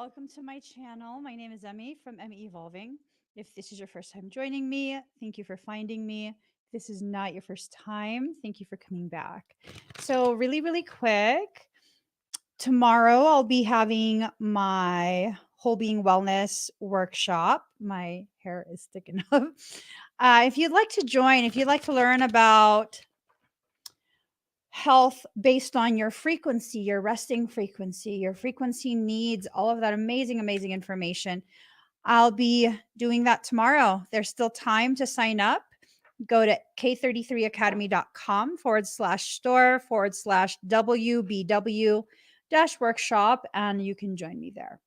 Welcome to my channel. My name is Emmy from Emmy Evolving. If this is your first time joining me, thank you for finding me. If this is not your first time, thank you for coming back. So, really quick, tomorrow I'll be having my whole being wellness workshop. My hair is sticking up. If you'd like to join, if you'd like to learn about health based on your frequency, your resting frequency, your frequency needs, all of that amazing information, I'll be doing that tomorrow. There's still time to sign up. Go to k33academy.com/store/WBW-workshop and you can join me there.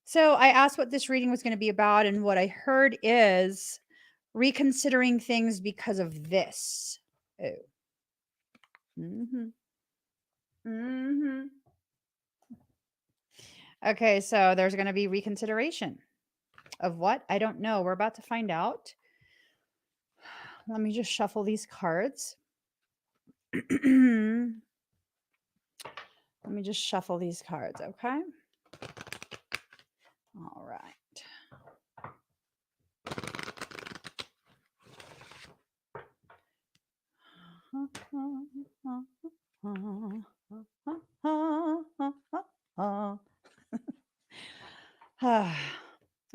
So I asked what this reading was going to be about, and what I heard is reconsidering things because of this. Oh. Okay, so there's going to be reconsideration of what? I don't know. We're about to find out. Let me just shuffle these cards. Let me just shuffle these cards, okay? All right.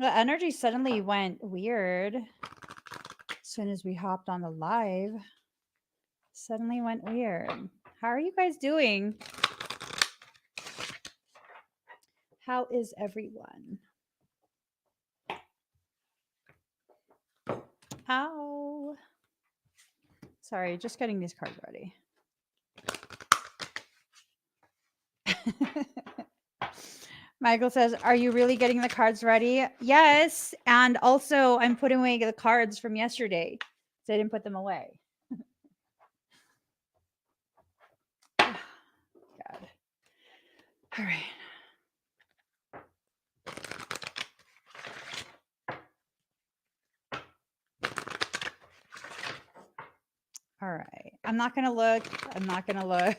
The energy suddenly went weird as soon as we hopped on the live. Suddenly went weird. How are you guys doing? How is everyone? Ow. Sorry, just getting these cards ready. Michael says, are you really getting the cards ready? Yes. And also, I'm putting away the cards from yesterday. So I didn't put them away. God. All right. All right. I'm not going to look. I'm not going to look.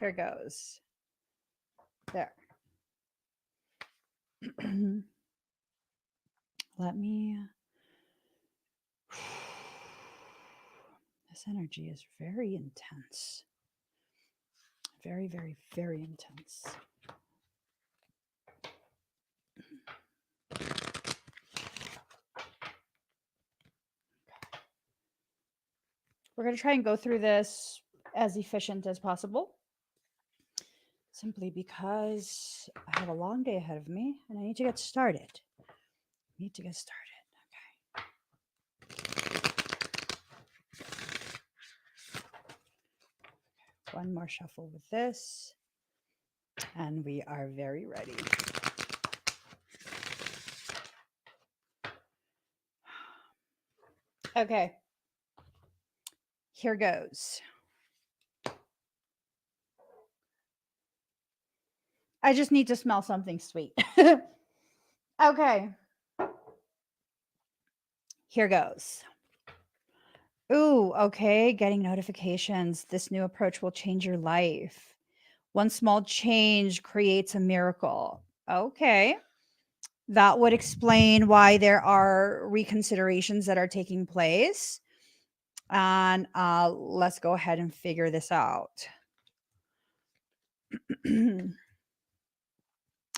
Here goes. There. Let me. This energy is very intense. Very intense. We're going to try and go through this as efficient as possible, simply because I have a long day ahead of me and I need to get started. Okay. One more shuffle with this, and we are very ready. Okay. Here goes. I just need to smell something sweet. Okay. Here goes. Ooh, okay. Getting notifications. This new approach will change your life. One small change creates a miracle. Okay. That would explain why there are reconsiderations that are taking place. And let's go ahead and figure this out.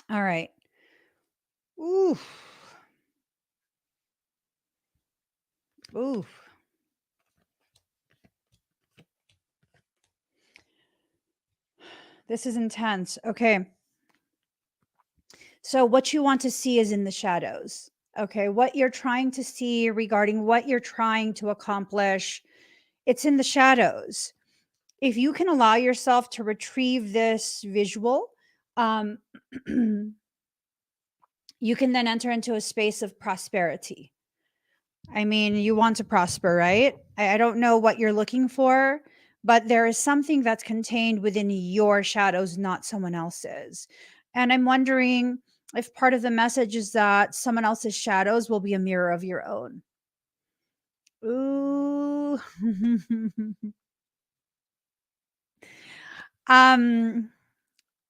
All right. Oof. This is intense. Okay. So what you want to see is in the shadows. Okay. What you're trying to see regarding what you're trying to accomplish, it's in the shadows. If you can allow yourself to retrieve this visual, you can then enter into a space of prosperity. I mean, you want to prosper, right? I don't know what you're looking for, but there is something that's contained within your shadows, not someone else's. And I'm wondering if part of the message is that someone else's shadows will be a mirror of your own. Ooh. um,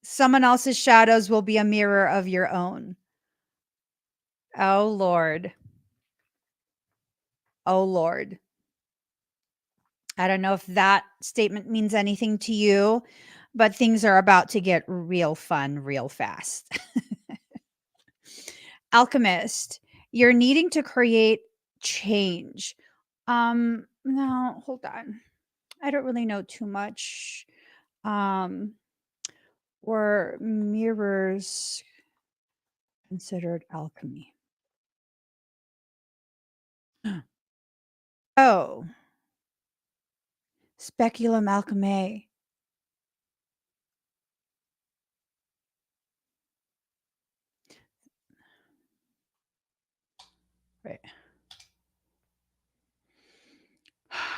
someone else's shadows will be a mirror of your own. Oh Lord. Oh Lord. I don't know if that statement means anything to you, but things are about to get real fun real fast. Alchemist, you're needing to create change. No, hold on. I don't really know too much. Um, were mirrors considered alchemy? Oh, speculum alchemy. Right.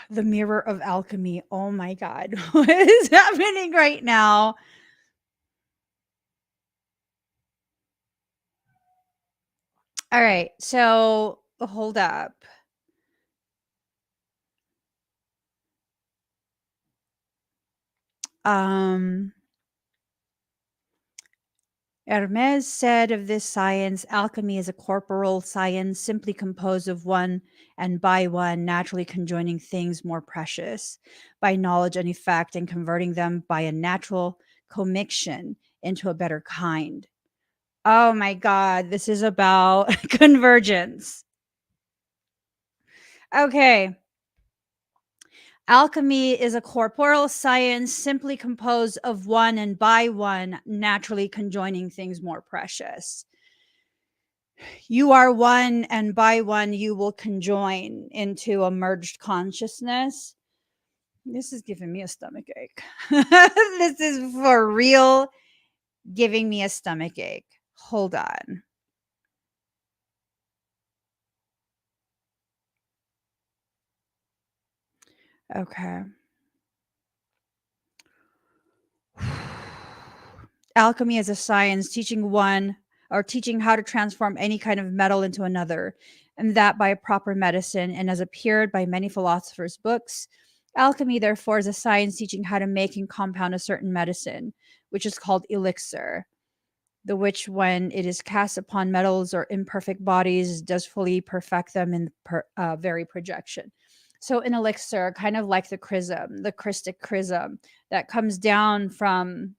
The mirror of alchemy. Oh my God. What is happening right now? All right. So hold up. Um, Hermes said of this science, alchemy is a corporal science simply composed of one and by one, naturally conjoining things more precious by knowledge and effect and converting them by a natural commixtion into a better kind. Oh my God, this is about convergence. Okay. Alchemy is a corporeal science simply composed of one and by one, naturally conjoining things more precious. You are one, and by one, you will conjoin into a merged consciousness. This is giving me a stomach ache. This is for real giving me a stomach ache. Hold on. Okay. Alchemy is a science teaching one or teaching how to transform any kind of metal into another, and that by a proper medicine, and as appeared by many philosophers' books. Alchemy, therefore, is a science teaching how to make and compound a certain medicine, which is called elixir, the which, when it is cast upon metals or imperfect bodies, does fully perfect them in very projection. So, an elixir, kind of like the chrism, the Christic chrism that comes down from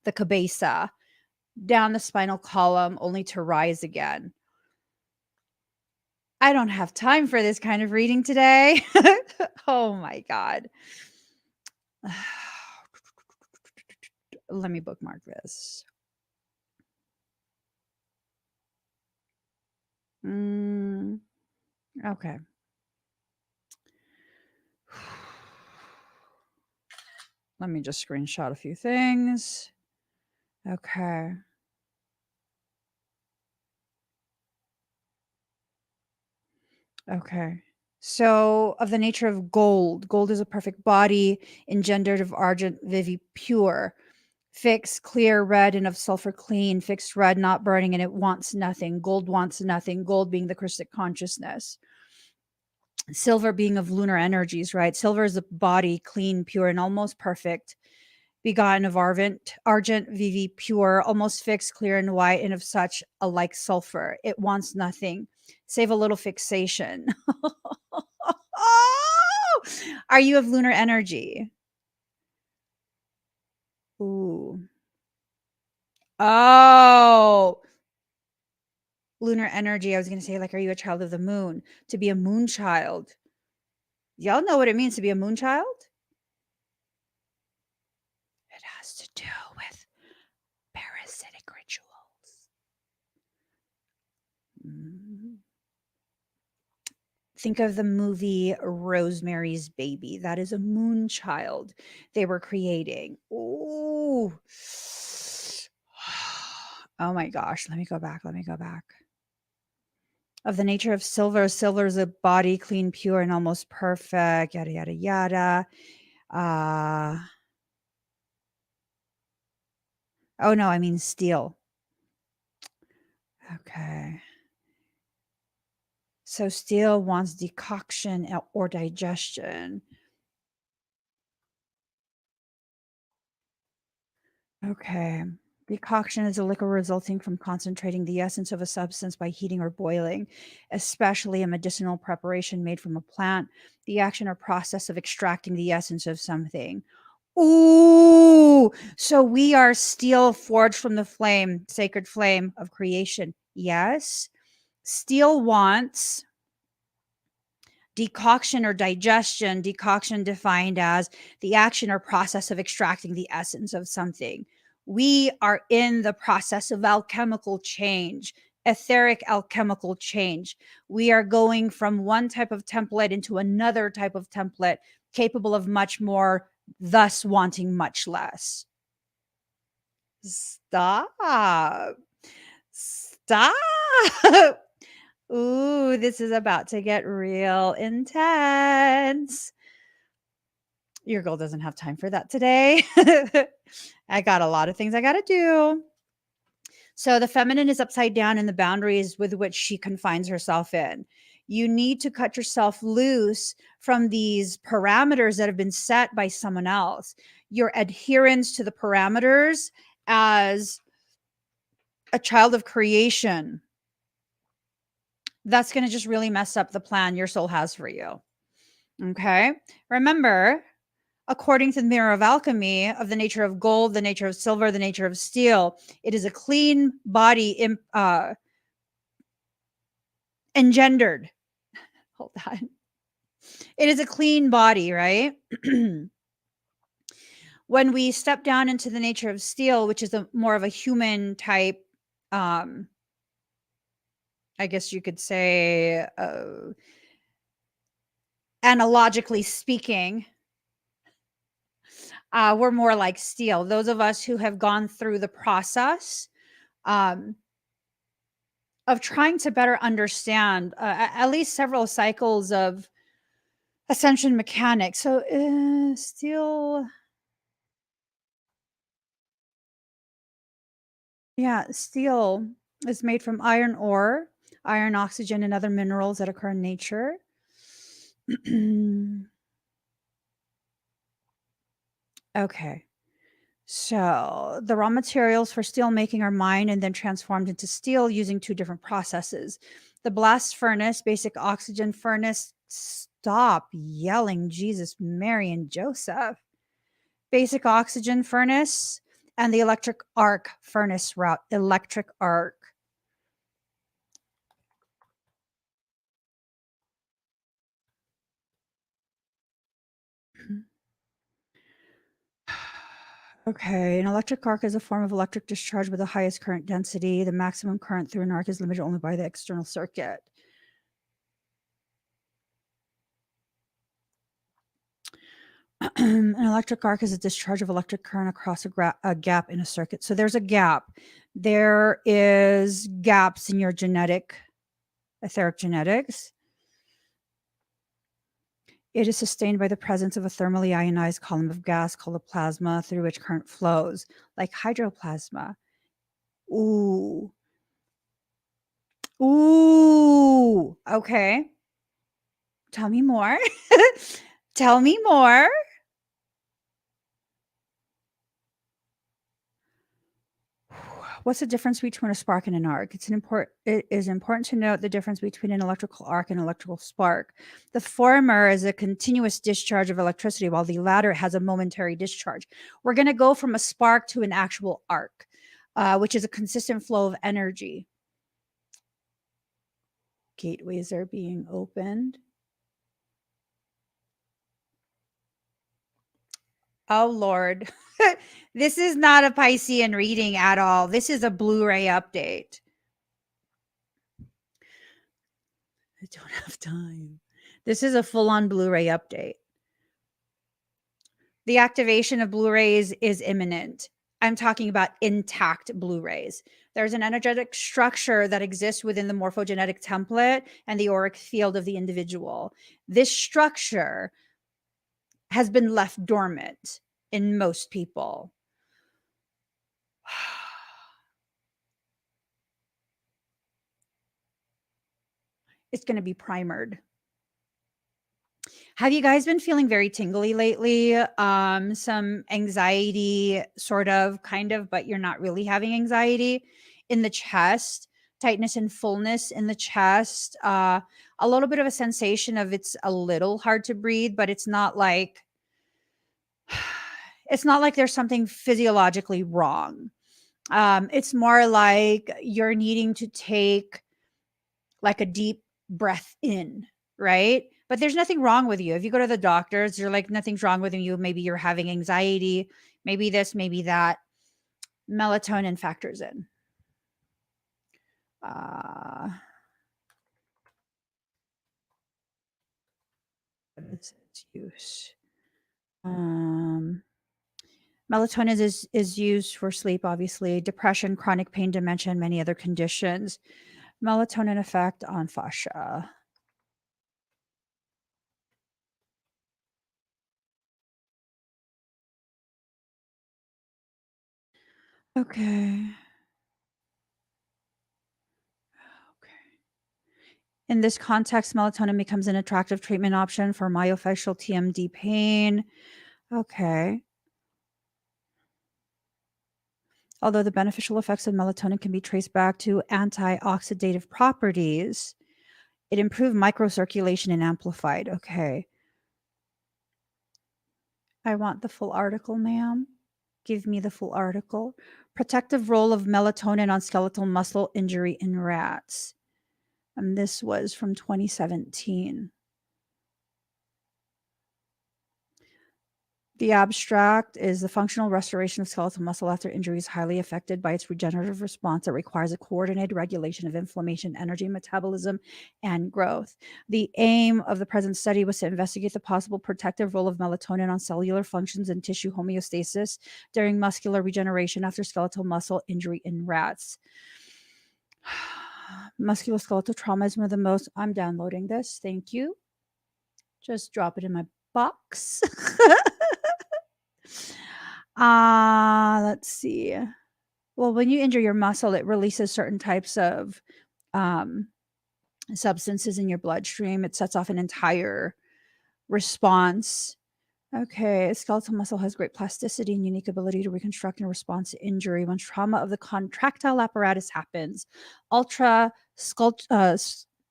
the cabeza down the spinal column only to rise again. I don't have time for this kind of reading today. Oh my God. Let me bookmark this. Okay. Let me just screenshot a few things. Okay. Okay. So, of the nature of gold, gold is a perfect body, engendered of argent vivi pure, fixed, clear, red, and of sulfur clean, fixed, red, not burning, and it wants nothing. Gold wants nothing. Gold being the Christic consciousness. Silver being of lunar energies, right? Silver is a body, clean, pure, and almost perfect, begotten of argent, vivi, pure, almost fixed, clear, and white, and of such a like sulfur. It wants nothing, save a little fixation. Oh! Are you of lunar energy? Ooh. Oh, lunar energy. I was going to say, like, are you a child of the moon? To be a moon child. Y'all know what it means to be a moon child? It has to do with parasitic rituals. Mm. Think of the movie Rosemary's Baby. That is a moon child they were creating. Ooh. Oh my gosh. Let me go back. Let me go back. Of the nature of silver, silver is a body clean, pure, and almost perfect. Yada, yada, yada. Uh, oh no, I mean steel. Okay. So steel wants decoction or digestion. Okay. Decoction is a liquid resulting from concentrating the essence of a substance by heating or boiling, especially a medicinal preparation made from a plant. The action or process of extracting the essence of something. Ooh, so we are steel forged from the flame, sacred flame of creation. Yes. Steel wants decoction or digestion. Decoction defined as the action or process of extracting the essence of something. We are in the process of alchemical change, etheric alchemical change. We are going from one type of template into another type of template, capable of much more, thus wanting much less. Stop. Stop. Ooh, this is about to get real intense. Your girl doesn't have time for that today. I got a lot of things I got to do. So the feminine is upside down in the boundaries with which she confines herself in. You need to cut yourself loose from these parameters that have been set by someone else. Your adherence to the parameters as a child of creation, that's going to just really mess up the plan your soul has for you. Okay. Remember, according to the mirror of alchemy, of the nature of gold, the nature of silver, the nature of steel, it is a clean body engendered. Hold on. It is a clean body, right? When we step down into the nature of steel, which is more of a human type, I guess you could say, analogically speaking, we're more like steel. Those of us who have gone through the process of trying to better understand at least several cycles of ascension mechanics. So steel, yeah, steel is made from iron ore, iron, oxygen, and other minerals that occur in nature. Okay. So the raw materials for steel making are mined and then transformed into steel using two different processes. The blast furnace, basic oxygen furnace. Stop yelling, Jesus, Mary, and Joseph. Basic oxygen furnace and the electric arc furnace route. Electric arc. Okay, an electric arc is a form of electric discharge with the highest current density. The maximum current through an arc is limited only by the external circuit. An electric arc is a discharge of electric current across a gap in a circuit. So there's a gap. There is gaps in your etheric genetics. It is sustained by the presence of a thermally ionized column of gas called a plasma through which current flows, like hydroplasma. Ooh. Ooh. Okay. Tell me more. Tell me more. What's the difference between a spark and an arc? It is important to note the difference between an electrical arc and electrical spark. The former is a continuous discharge of electricity, while the latter has a momentary discharge. We're going to go from a spark to an actual arc, which is a consistent flow of energy. Gateways are being opened. Oh, Lord. This is not a Piscean reading at all. This is a Blueray update. I don't have time. This is a full-on Blueray update. The activation of Blu-rays is imminent. I'm talking about intact Blu-rays. There's an energetic structure that exists within the morphogenetic template and the auric field of the individual. This structure has been left dormant in most people. it's going to be primered. Have you guys been feeling very tingly lately? Some anxiety, sort of, kind of, but you're not really having anxiety in the chest, tightness and fullness in the chest, a little bit of a sensation of it's a little hard to breathe, but it's not like there's something physiologically wrong. It's more like you're needing to take like a deep breath in, right? But there's nothing wrong with you. If you go to the doctors, you're like, nothing's wrong with you. Maybe you're having anxiety, maybe this, maybe that. Melatonin factors in. What is its use? Melatonin is used for sleep, obviously, depression, chronic pain, dementia, and many other conditions. Melatonin effect on fascia. Okay. In this context, melatonin becomes an attractive treatment option for myofascial TMD pain. Okay. Although the beneficial effects of melatonin can be traced back to antioxidative properties, it improved microcirculation and amplified. Okay. I want the full article, ma'am. Give me the full article. Protective role of melatonin on skeletal muscle injury in rats. And this was from 2017. The abstract is the functional restoration of skeletal muscle after injury is highly affected by its regenerative response that requires a coordinated regulation of inflammation, energy, metabolism, and growth. The aim of the present study was to investigate the possible protective role of melatonin on cellular functions and tissue homeostasis during muscular regeneration after skeletal muscle injury in rats. Musculoskeletal trauma is one of the most. I'm downloading this. Thank you. Just drop it in my box. Let's see. Well, when you injure your muscle, it releases certain types of substances in your bloodstream. It sets off an entire response. Okay, skeletal muscle has great plasticity and unique ability to reconstruct in response to injury. When trauma of the contractile apparatus happens,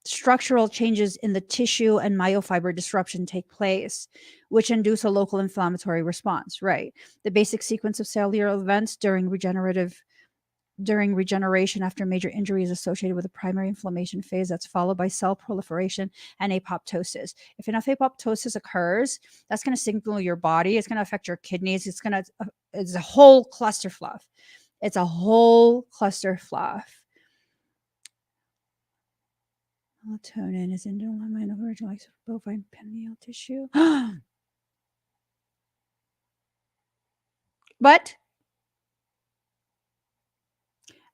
structural changes in the tissue and myofiber disruption take place, which induce a local inflammatory response. Right. The basic sequence of cellular events during regeneration after major injury is associated with a primary inflammation phase that's followed by cell proliferation and apoptosis. If enough apoptosis occurs, that's going to signal your body. It's going to affect your kidneys. It's a whole clusterfluff. It's a whole clusterfluff. Melatonin is endolimine of original bovine pineal tissue. But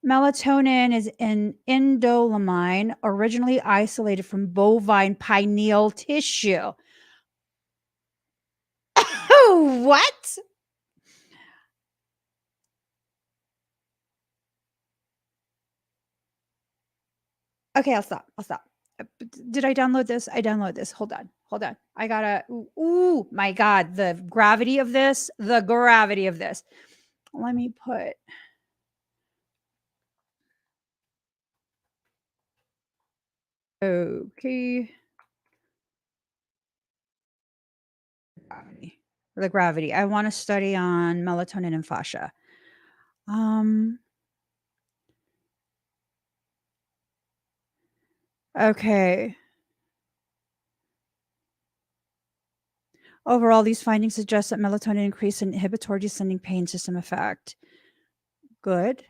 melatonin is an endolimine originally isolated from bovine pineal tissue. What? Okay, I'll stop. Did I download this? I download this. Hold on. I gotta. Ooh, my God. The gravity of this. Let me put. Okay. The gravity. I want to study on melatonin and fascia. Okay. Overall, these findings suggest that melatonin increase an inhibitory descending pain system effect. Good.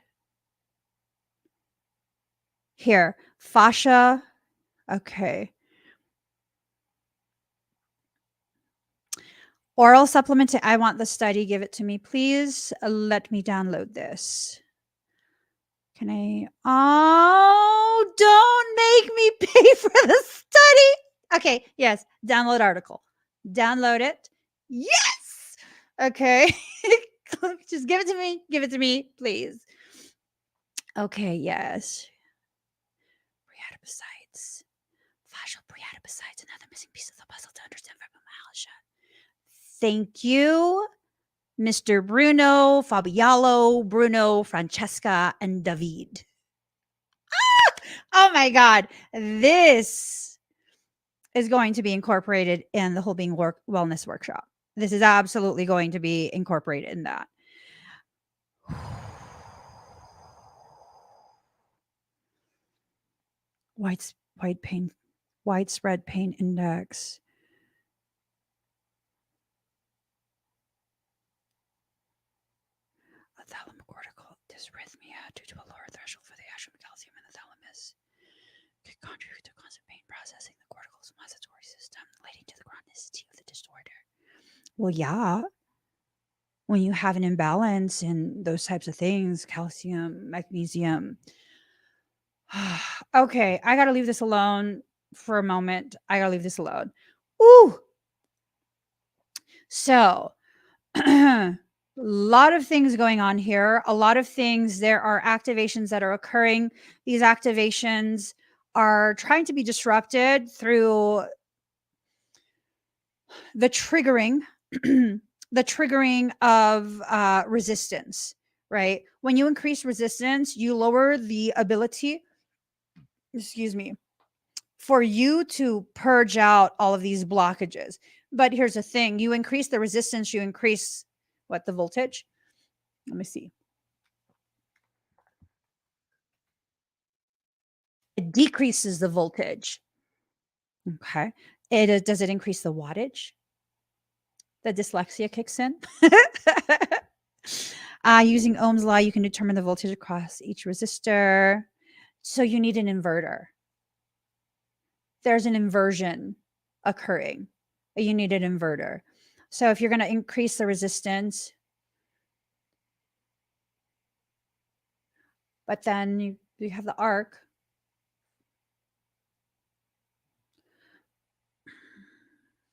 Here, fascia. Okay. Oral supplement. I want the study. Give it to me, please. Let me download this. Can I? Oh, don't make me pay for the study. Okay. Yes. Download article. Download it. Yes. Okay. Just give it to me. Give it to me, please. Okay. Yes. Readipicides. data besides another missing piece of the puzzle to understand fibromyalgia. Thank you, Mr. Bruno, Fabialo, Bruno, Francesca, and David. Oh my God. This is going to be incorporated in the whole being wellness workshop. This is absolutely going to be incorporated in that. Widespread pain index. Thalamocortical dysrhythmia due to a lower threshold for the action of calcium in the thalamus could contribute to constant pain processing the cortical suppository system, leading to the chronicity of the disorder. Well, yeah. When you have an imbalance in those types of things, calcium, magnesium. Okay, I got to leave this alone for a moment. I got to leave this alone. Ooh. So, a lot of things going on here. A lot of things. There are activations that are occurring. These activations are trying to be disrupted through the triggering the triggering of resistance, right? When you increase resistance, you lower the ability, excuse me, for you to purge out all of these blockages. But here's the thing, you increase the resistance, you increase what, the voltage? Let me see. It decreases the voltage. Okay. Does it increase the wattage? The dyslexia kicks in. Using Ohm's law, you can determine the voltage across each resistor. So you need an inverter. There's an inversion occurring. You need an inverter. So if you're going to increase the resistance, but then you have the arc.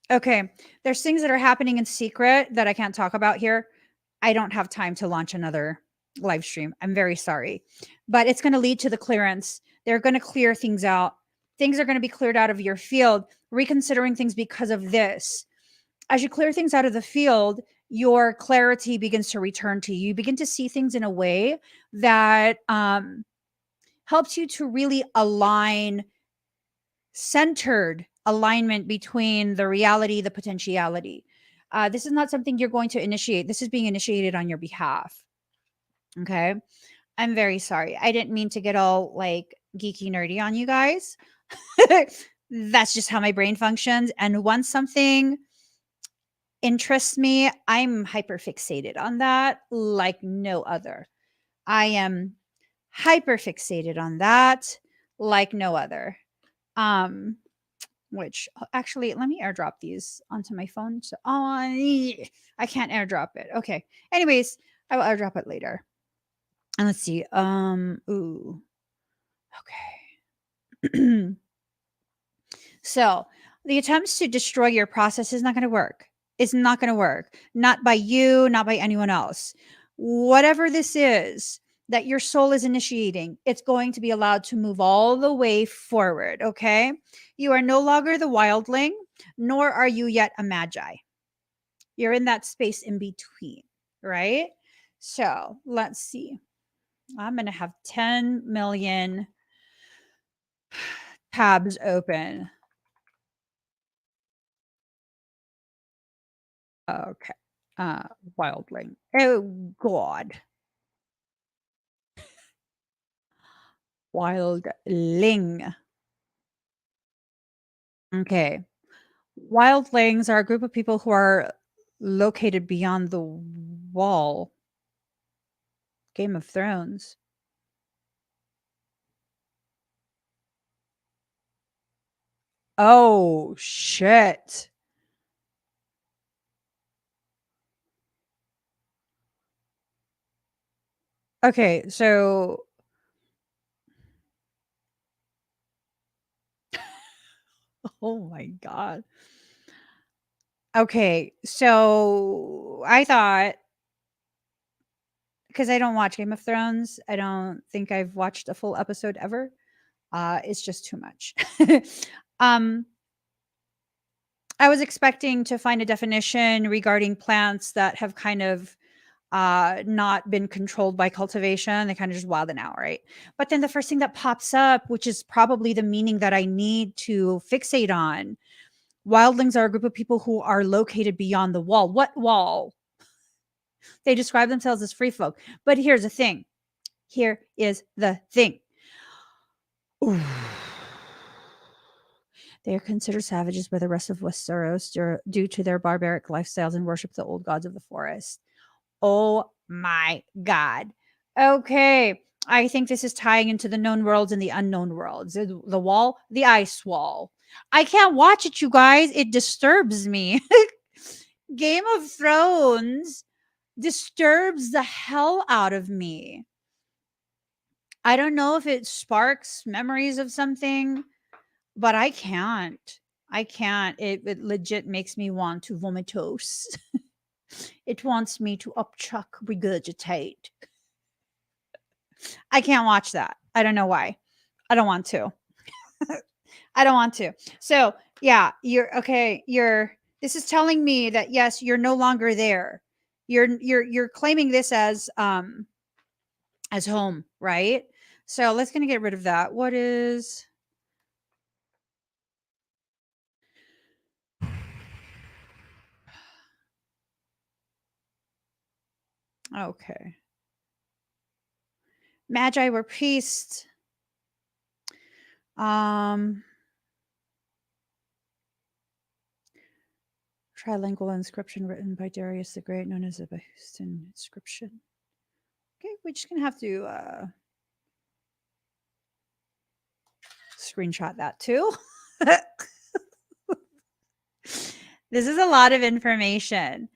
Okay, there's things that are happening in secret that I can't talk about here. I don't have time to launch another live stream. I'm very sorry. But it's going to lead to the clearance. They're going to clear things out. Things are going to be cleared out of your field, reconsidering things because of this. As you clear things out of the field, your clarity begins to return to you. You begin to see things in a way that helps you to really align, centered alignment between the reality, the potentiality. This is not something you're going to initiate. This is being initiated on your behalf. Okay. I'm very sorry. I didn't mean to get all like geeky nerdy on you guys. That's just how my brain functions. And once something interests me, I'm hyper fixated on that like no other. I am hyper fixated on that like no other. Which actually, let me airdrop these onto my phone. So, I can't airdrop it. Okay. Anyways, I will airdrop it later. And let's see. Ooh. Okay. So, the attempts to destroy your process is not going to work. It's not going to work. Not by you, not by anyone else. Whatever this is that your soul is initiating, it's going to be allowed to move all the way forward. Okay. You are no longer the wildling, nor are you yet a magi. You're in that space in between, right? So let's see. I'm going to have 10 million tabs open. Okay. Wildling. Oh, God. Wildling. Okay. Wildlings are a group of people who are located beyond the wall. Game of Thrones. Oh, shit. Okay, so oh my God. Okay, so I thought, because I don't watch Game of Thrones, I don't think I've watched a full episode ever. It's just too much. um, I was expecting to find a definition regarding plants that have kind of not been controlled by cultivation. They kind of just wilding out, right? But then the first thing that pops up, which is probably the meaning that I need to fixate on, wildlings are a group of people who are located beyond the wall. What wall? They describe themselves as free folk. But here's the thing. Here is the thing. Ooh. They are considered savages by the rest of Westeros due to their barbaric lifestyles and worship the old gods of the forest. Oh my God. Okay. I think this is tying into the known worlds and the unknown worlds. The wall, the ice wall. I can't watch it, you guys. It disturbs me. Game of Thrones disturbs the hell out of me. I don't know if it sparks memories of something, but I can't. I can't. It legit makes me want to vomitos. It wants me to upchuck, regurgitate. I can't watch that. I don't know why. I don't want to. I don't want to. So yeah, you're okay. This is telling me that yes, you're no longer there. You're claiming this as home, right? So let's gonna get rid of that. What is okay? Magi were priests. Trilingual inscription written by Darius the Great, known as the Behustan inscription. Okay, we're just gonna have to screenshot that too. This is a lot of information.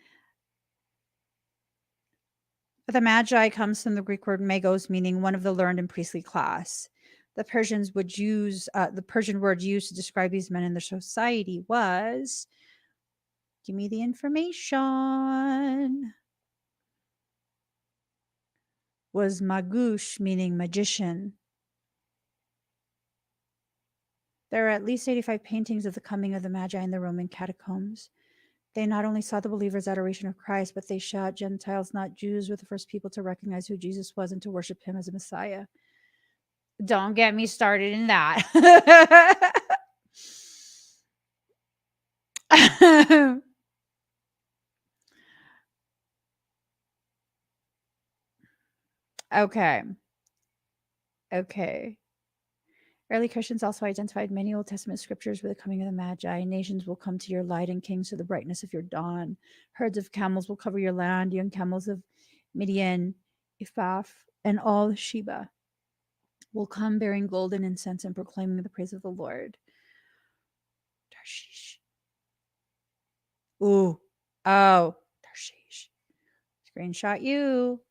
The Magi comes from the Greek word magos, meaning one of the learned and priestly class. The Persians would use the Persian word used to describe these men in their society was, give me the information, was magush, meaning magician. There are at least 85 paintings of the coming of the Magi in the Roman catacombs. They not only saw the believers' adoration of Christ, but they shot Gentiles, not Jews, were the first people to recognize who Jesus was and to worship him as a Messiah. Don't get me started in that. Okay. Okay. Early Christians also identified many Old Testament scriptures with the coming of the Magi. Nations will come to your light and kings to the brightness of your dawn. Herds of camels will cover your land, young camels of Midian, Ephah, and all Sheba will come bearing gold and incense and proclaiming the praise of the Lord. Tarshish. Ooh. Oh. Tarshish. Screenshot you.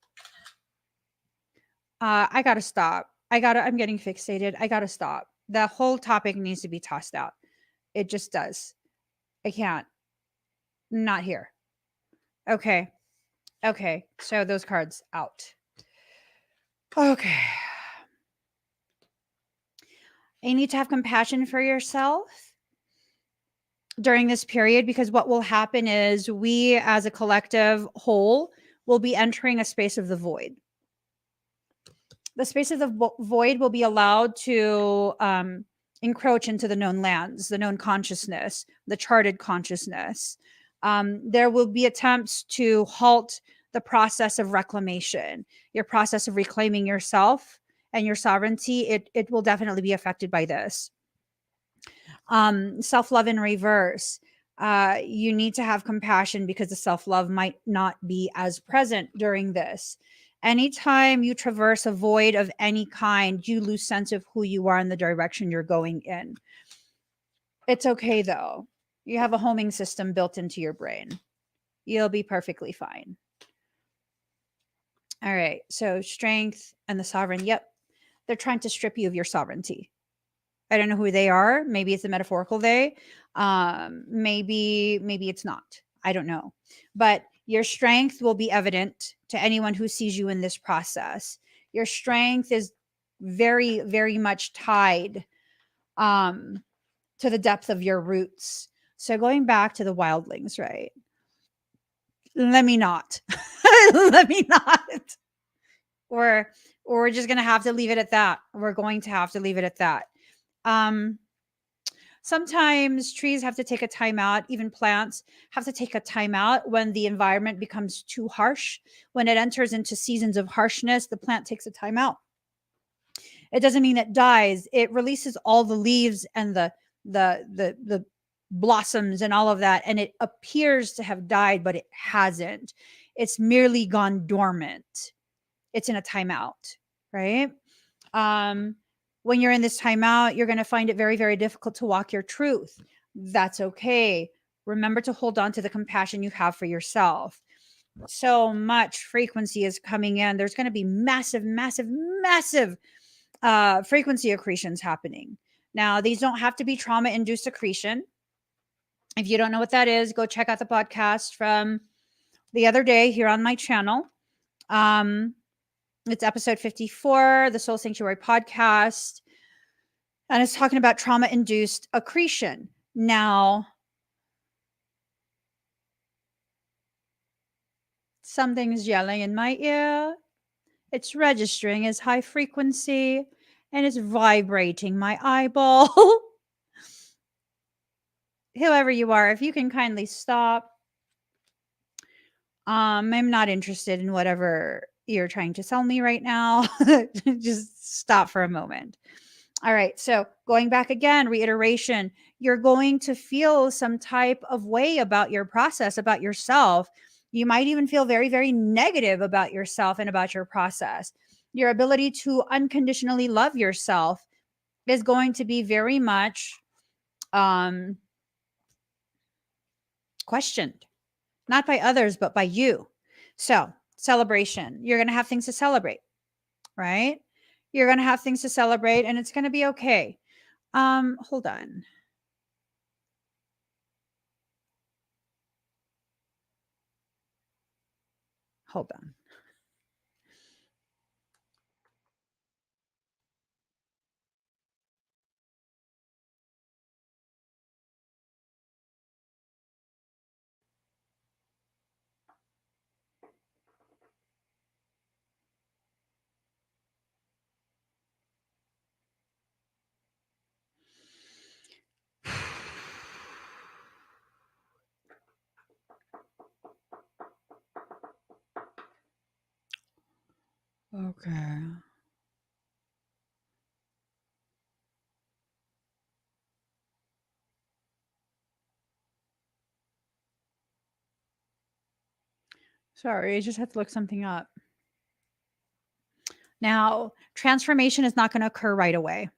I gotta stop. I'm getting fixated. I gotta stop. The whole topic needs to be tossed out. It just does. I can't. Not here. Okay. Okay. So those cards out. Okay. You need to have compassion for yourself during this period, because what will happen is we as a collective whole will be entering a space of the void. The space of the void will be allowed to encroach into the known lands, the known consciousness, the charted consciousness. There will be attempts to halt the process of reclamation, your process of reclaiming yourself and your sovereignty. It will definitely be affected by this. Self-love in reverse. You need to have compassion because the self-love might not be as present during this. Anytime you traverse a void of any kind, you lose sense of who you are and the direction you're going in. It's okay though. You have a homing system built into your brain. You'll be perfectly fine. All right. So strength and the sovereign. Yep. They're trying to strip you of your sovereignty. I don't know who they are. Maybe it's a metaphorical they. Maybe it's not. I don't know. But your strength will be evident to anyone who sees you in this process. Your strength is very, very much tied to the depth of your roots. So going back to the wildlings, right? Let me not. Let me not. Or we're just gonna have to leave it at that. We're going to have to leave it at that. Sometimes trees have to take a time out, even plants have to take a time out when the environment becomes too harsh. When it enters into seasons of harshness, the plant takes a time out. It doesn't mean it dies. It releases all the leaves and the blossoms and all of that, and it appears to have died, but it hasn't. It's merely gone dormant. It's in a timeout, right? When you're in this timeout, you're going to find it very, very difficult to walk your truth. That's okay. Remember to hold on to the compassion you have for yourself. So much frequency is coming in. There's going to be massive, massive, massive frequency accretions happening. Now, these don't have to be trauma-induced accretion. If you don't know what that is, go check out the podcast from the other day here on my channel. It's episode 54, the Soul Sanctuary podcast. And it's talking about trauma-induced accretion. Now, something's yelling in my ear. It's registering as high frequency and it's vibrating my eyeball. Whoever you are, if you can kindly stop. I'm not interested in whatever you're trying to sell me right now. Just stop for a moment. All right. So going back again, reiteration, you're going to feel some type of way about your process, about yourself. You might even feel very, very negative about yourself and about your process. Your ability to unconditionally love yourself is going to be very much questioned, not by others, but by you. So celebration, you're going to have things to celebrate, right? You're going to have things to celebrate and it's going to be okay. Hold on. Hold on. Okay. Sorry, I just had to look something up. Now, transformation is not going to occur right away.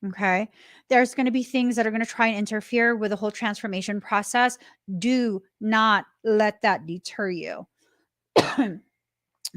Okay. There's going to be things that are going to try and interfere with the whole transformation process. Do not let that deter you.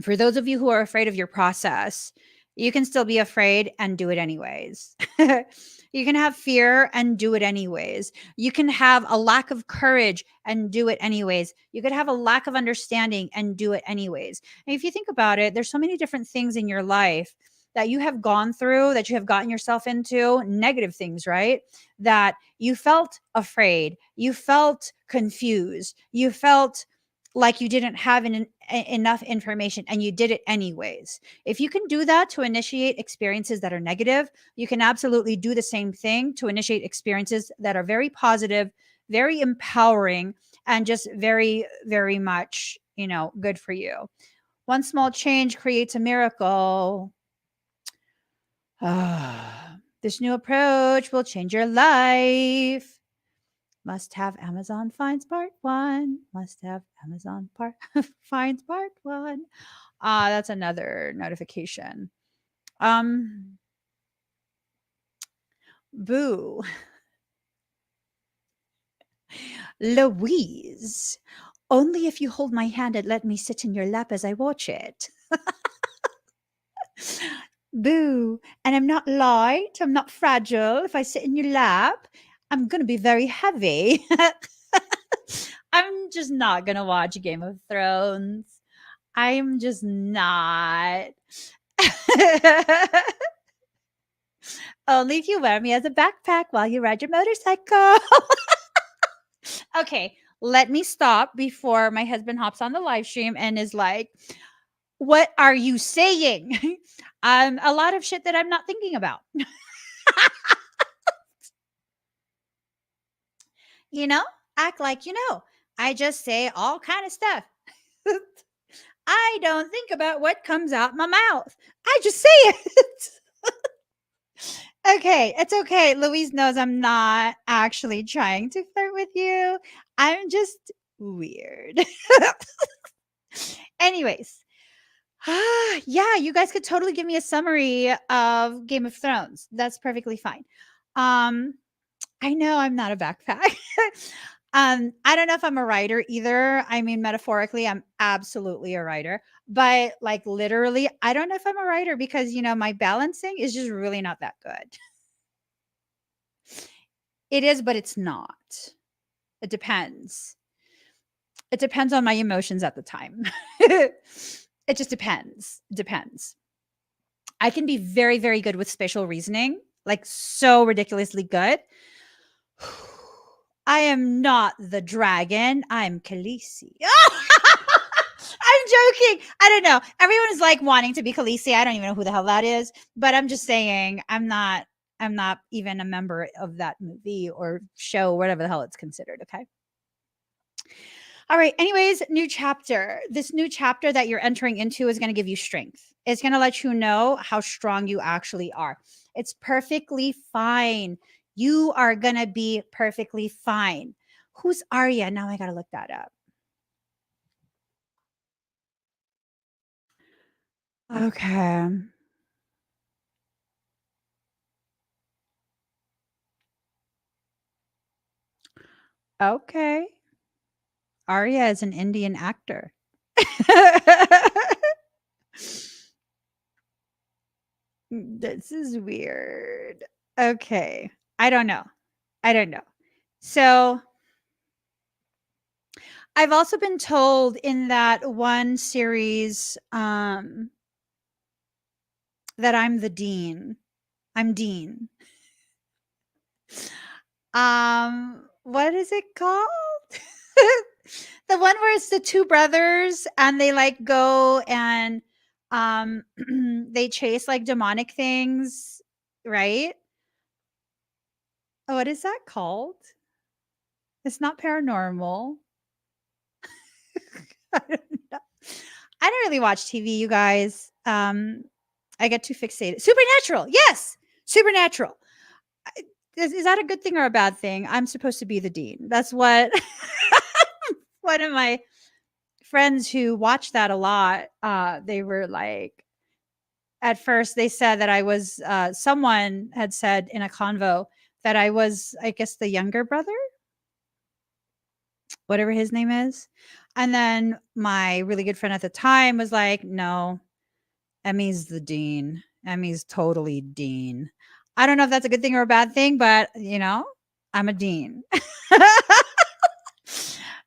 For those of you who are afraid of your process, you can still be afraid and do it anyways. You can have fear and do it anyways. You can have a lack of courage and do it anyways. You could have a lack of understanding and do it anyways. And if you think about it, there's so many different things in your life that you have gone through, that you have gotten yourself into, negative things, right? That you felt afraid, you felt confused, you felt like you didn't have enough information and you did it anyways. If you can do that to initiate experiences that are negative, you can absolutely do the same thing to initiate experiences that are very positive, very empowering, and just very, very much, good for you. One small change creates a miracle. This new approach will change your life. Must have Amazon finds part 1. Must have Amazon finds part 1. That's another notification. Boo. Louise. Only if you hold my hand and let me sit in your lap as I watch it. Boo. And I'm not light. I'm not fragile. If I sit in your lap, I'm going to be very heavy. I'm just not going to watch Game of Thrones. I'm just not. Only if you wear me as a backpack while you ride your motorcycle. Okay, let me stop before my husband hops on the live stream and is like, "What are you saying?" A lot of shit that I'm not thinking about. You know, act like you know. I just say all kind of stuff. I don't think about what comes out my mouth. I just say it. Okay, it's okay. Louise knows I'm not actually trying to flirt with you. I'm just weird. Anyways, yeah, you guys could totally give me a summary of Game of Thrones. That's perfectly fine. Um, I know I'm not a backpack. I don't know if I'm a writer either. I mean, metaphorically, I'm absolutely a writer, but like literally, I don't know if I'm a writer because my balancing is just really not that good. It is, but it's not. It depends. It depends on my emotions at the time. It just depends. Depends. I can be very, very good with spatial reasoning, like so ridiculously good. I am not the dragon. I'm Khaleesi. I'm joking. I don't know. Everyone is like wanting to be Khaleesi. I don't even know who the hell that is, but I'm just saying I'm not even a member of that movie or show, whatever the hell it's considered. Okay. All right. Anyways, new chapter. This new chapter that you're entering into is going to give you strength. It's going to let you know how strong you actually are. It's perfectly fine. You are going to be perfectly fine. Who's Arya? Now I got to look that up. Okay. Okay. Arya is an Indian actor. This is weird. Okay. I don't know. I don't know. So I've also been told in that one series that I'm the dean. I'm Dean. What is it called? The one where it's the two brothers and they like go and they chase like demonic things, right? What is that called? It's not paranormal. I don't know. I don't really watch TV, you guys. I get too fixated. Supernatural. Yes. Supernatural. Is that a good thing or a bad thing? I'm supposed to be the dean. That's what one of my friends who watched that a lot, they were like, at first they said that I was, someone had said in a convo that I was, I guess, the younger brother, whatever his name is. And then my really good friend at the time was like, no, Emmy's the dean. Emmy's totally dean. I don't know if that's a good thing or a bad thing, but I'm a dean.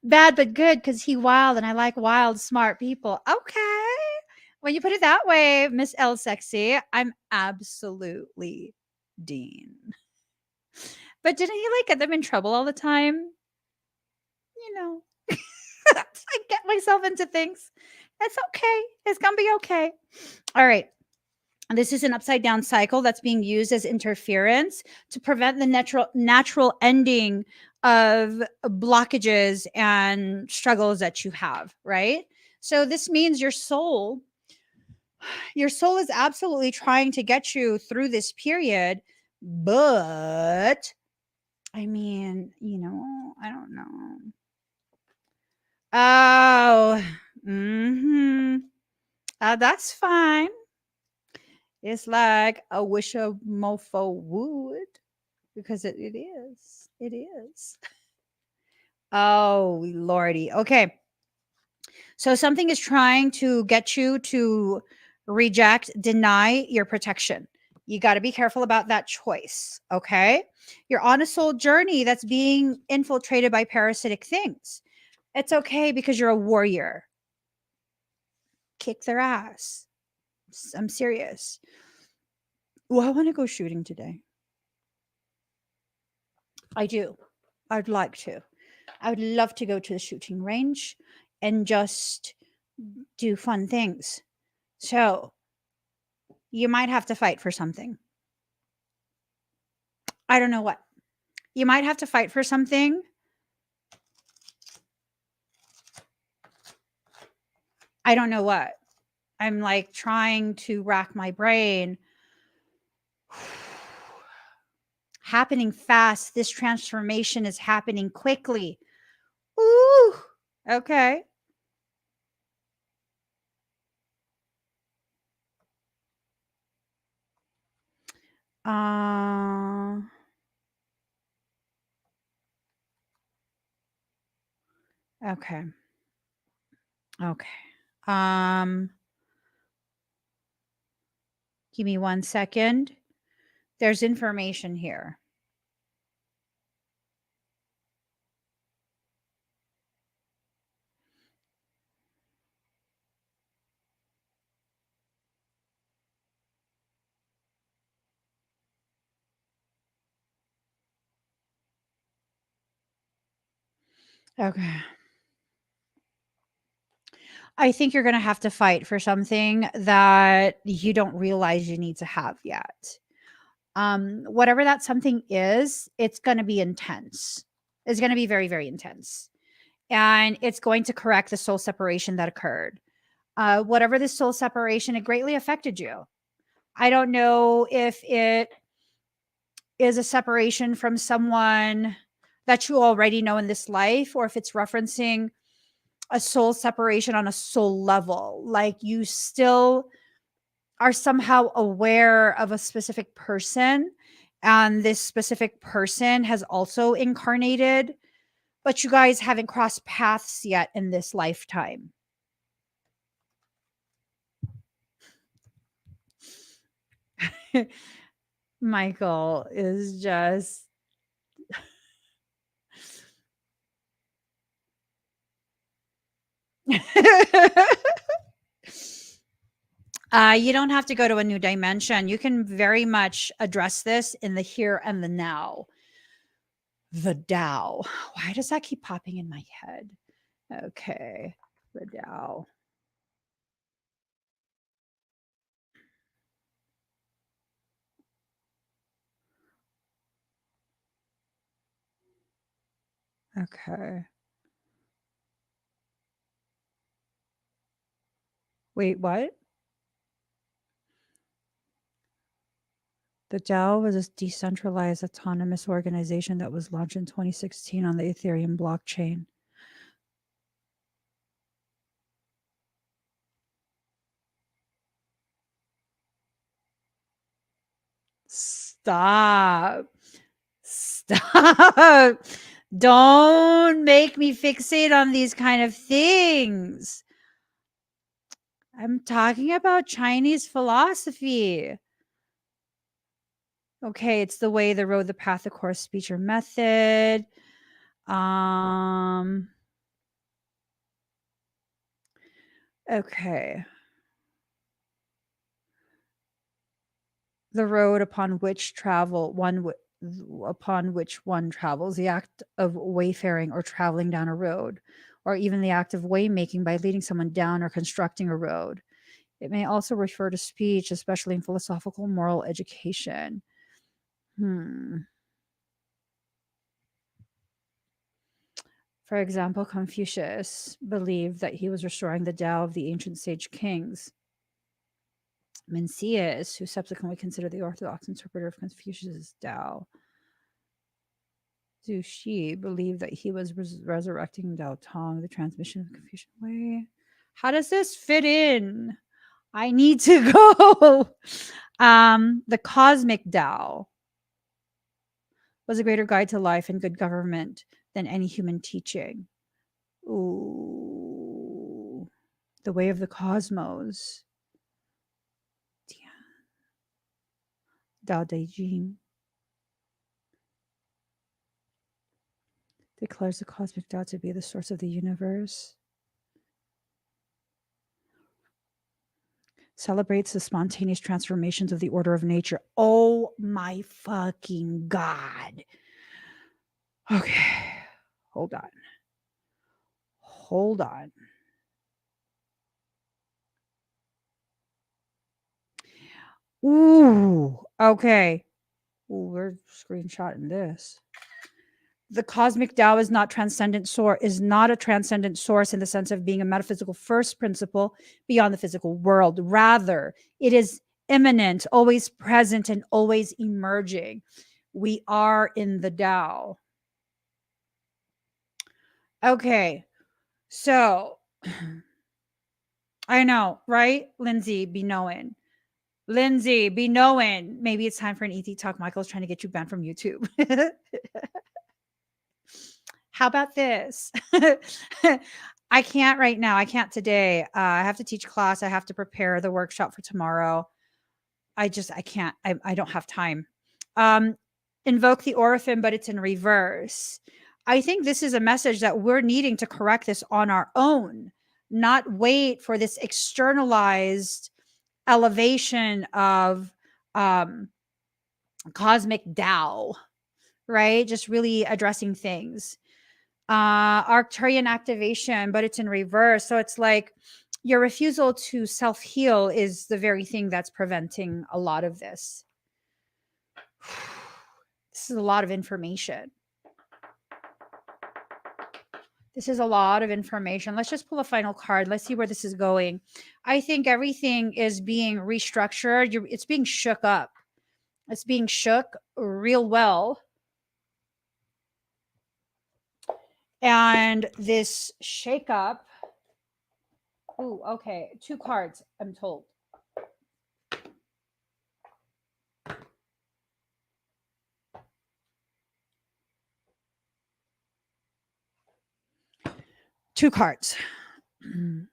Bad but good because he wild and I like wild, smart people. Okay. When you put it that way, Miss L Sexy, I'm absolutely Dean. But didn't he like get them in trouble all the time? You know, I get myself into things. It's okay. It's gonna be okay. All right. This is an upside down cycle that's being used as interference to prevent the natural ending of blockages and struggles that you have, right? So this means your soul is absolutely trying to get you through this period, but I mean, I don't know. Oh, that's fine. It's like I wish a mofo would because it is. It is. Oh, lordy. Okay. So something is trying to get you to reject, deny your protection. You got to be careful about that choice. Okay. You're on a soul journey that's being infiltrated by parasitic things. It's okay because you're a warrior. Kick their ass. I'm serious. Well, I want to go shooting today. I do. I'd like to. I would love to go to the shooting range and just do fun things. So you might have to fight for something. I don't know what. You might have to fight for something. I don't know what. I'm like trying to rack my brain. Happening fast. This transformation is happening quickly. Ooh. Okay. Okay. Okay. Give me 1 second. There's information here. Okay. I think you're going to have to fight for something that you don't realize you need to have yet. Whatever that something is, it's going to be intense. It's going to be very, very intense. And it's going to correct the soul separation that occurred. Whatever this soul separation, it greatly affected you. I don't know if it is a separation from someone that you already know in this life, or if it's referencing a soul separation on a soul level. Like you still are somehow aware of a specific person, and this specific person has also incarnated, but you guys haven't crossed paths yet in this lifetime. Michael is just you don't have to go to a new dimension. You can very much address this in the here and the now. The Tao. Why does that keep popping in my head? Okay. The Tao. Okay. Wait, what? The DAO was a decentralized autonomous organization that was launched in 2016 on the Ethereum blockchain. Stop. Stop. Don't make me fixate on these kind of things. I'm talking about Chinese philosophy. Okay, it's the way, the road, the path, the course, speech, or method. Okay. The road upon which one travels, the act of wayfaring or traveling down a road, or even the act of waymaking by leading someone down or constructing a road. It may also refer to speech, especially in philosophical moral education. For example, Confucius believed that he was restoring the Tao of the ancient sage kings. Mencius, who subsequently considered the orthodox interpreter of Confucius' Tao, Zhu Xi, believed that he was resurrecting Tao Tong, the transmission of the Confucian way. How does this fit in? I need to go. The cosmic Tao was a greater guide to life and good government than any human teaching. Ooh, the way of the cosmos. Tao Te Ching declares the cosmic Tao to be the source of the universe. Celebrates the spontaneous transformations of the order of nature. Oh my fucking God. Okay, hold on. hold on. Ooh, okay. Ooh, we're screenshotting this. The cosmic Tao is not is not a transcendent source in the sense of being a metaphysical first principle beyond the physical world. Rather, it is immanent, always present, and always emerging. We are in the Tao. Okay, so I know, right? Lindsay, be knowing. Lindsay, be knowing. Maybe it's time for an ET talk. Michael's trying to get you banned from YouTube. How about this? I can't right now. I can't today. I have to teach class. I have to prepare the workshop for tomorrow. I can't. I don't have time. Um, invoke the orphan, but it's in reverse. I think this is a message that we're needing to correct this on our own, not wait for this externalized elevation of cosmic Tao, right? Just really addressing things. Arcturian activation, but it's in reverse. So it's like your refusal to self-heal is the very thing that's preventing a lot of this. This is a lot of information. This is a lot of information. Let's just pull a final card. Let's see where this is going. I think everything is being restructured. It's being shook up. It's being shook real well. And this shakeup. Ooh, okay. 2 cards, I'm told. Two cards. To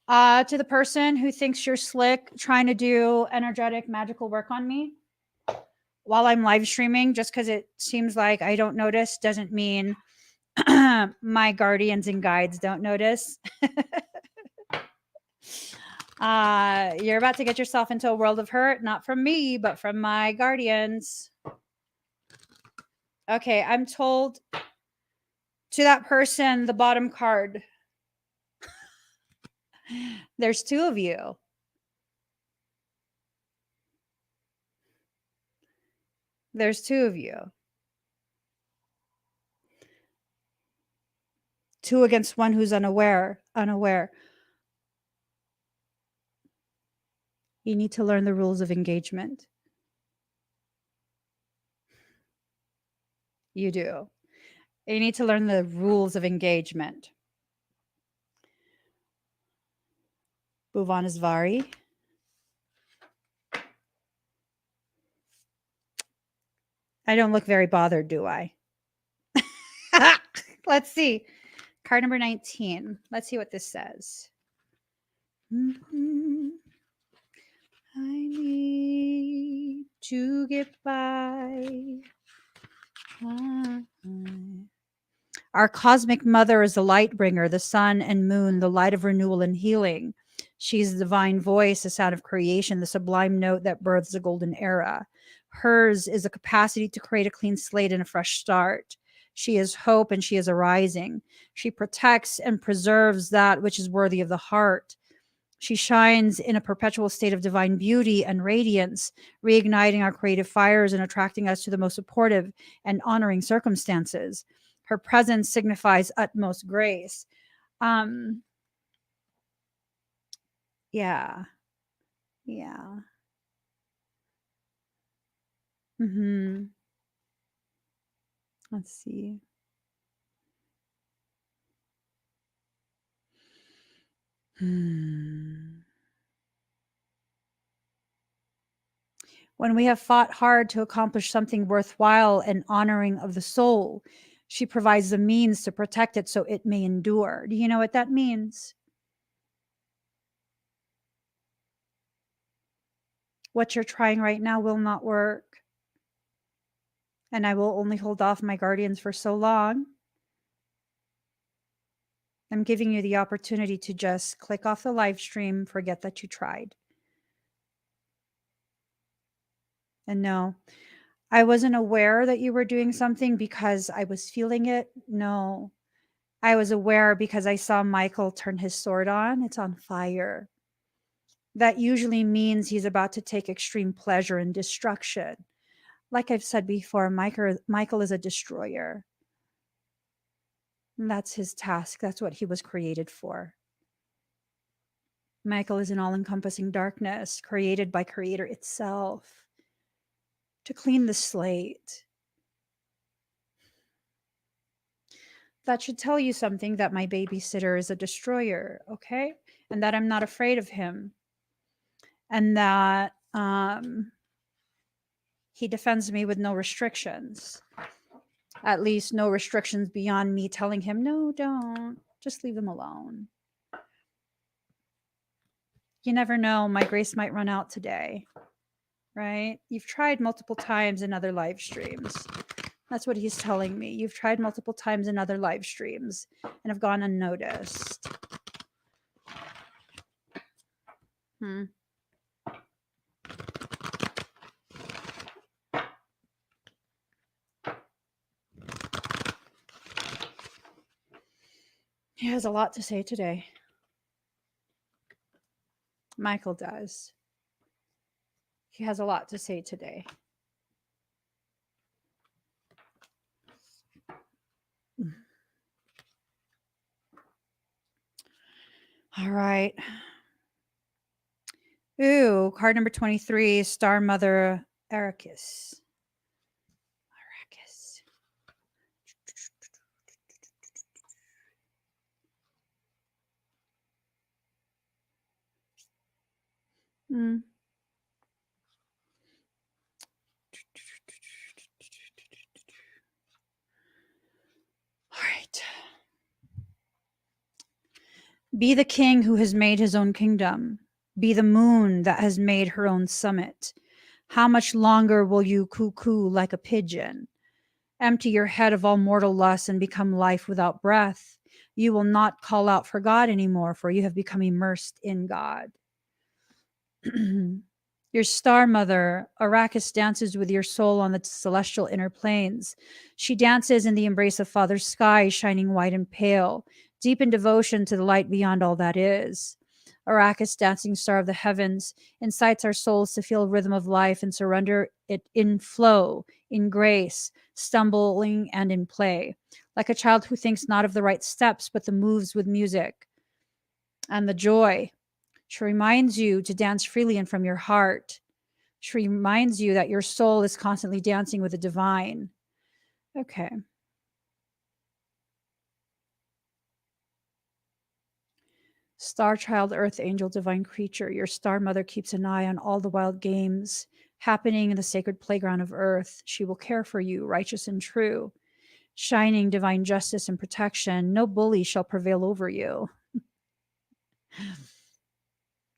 the person who thinks you're slick trying to do energetic magical work on me while I'm live streaming, just because it seems like I don't notice doesn't mean my guardians and guides don't notice. You're about to get yourself into a world of hurt, not from me, but from my guardians. Okay, I'm told to that person, the bottom card. There's 2 of you. There's 2 of you. 2 against 1 who's unaware. You need to learn the rules of engagement. You do. You need to learn the rules of engagement. Bhuvaneshwari. I don't look very bothered, do I? Let's see. Card number 19. Let's see what this says. I need to get by. Our cosmic mother is the light bringer, the sun and moon, the light of renewal and healing. She's the divine voice, the sound of creation, the sublime note that births a golden era. Hers is the capacity to create a clean slate and a fresh start. She is hope and she is arising. She protects and preserves that which is worthy of the heart. She shines in a perpetual state of divine beauty and radiance, reigniting our creative fires and attracting us to the most supportive and honoring circumstances. Her presence signifies utmost grace. Yeah. Yeah. Let's see. When we have fought hard to accomplish something worthwhile and honoring of the soul, she provides the means to protect it so it may endure. Do you know what that means? What you're trying right now will not work. And I will only hold off my guardians for so long. I'm giving you the opportunity to just click off the live stream, forget that you tried. And no, I wasn't aware that you were doing something because I was feeling it. No, I was aware because I saw Michael turn his sword on. It's on fire. That usually means he's about to take extreme pleasure in destruction. Like I've said before, Michael is a destroyer. And that's his task. That's what he was created for. Michael is an all-encompassing darkness created by Creator itself to clean the slate. That should tell you something, that my babysitter is a destroyer, okay? And that I'm not afraid of him. And that he defends me with no restrictions. At least no restrictions beyond me telling him, no, don't. Just leave them alone. You never know. My grace might run out today, right? You've tried multiple times in other live streams. That's what he's telling me. You've tried multiple times in other live streams and have gone unnoticed. He has a lot to say today. Michael does. He has a lot to say today. All right. Ooh, card number 23, Star Mother Arrakis. Mm. All right. Be the king who has made his own kingdom. Be the moon that has made her own summit. How much longer will you cuckoo like a pigeon? Empty your head of all mortal lust and become life without breath. You will not call out for God anymore, for you have become immersed in God. Your star mother, Arrakis, dances with your soul on the celestial inner planes. She dances in the embrace of Father's sky, shining white and pale, deep in devotion to the light beyond all that is. Arrakis, dancing star of the heavens, incites our souls to feel rhythm of life and surrender it in flow, in grace, stumbling and in play, like a child who thinks not of the right steps, but the moves with music and the joy. She reminds you to dance freely and from your heart. She reminds you that your soul is constantly dancing with the divine. Okay. Star child, earth angel, divine creature, your star mother keeps an eye on all the wild games happening in the sacred playground of earth. She will care for you, righteous and true, shining divine justice and protection. No bully shall prevail over you.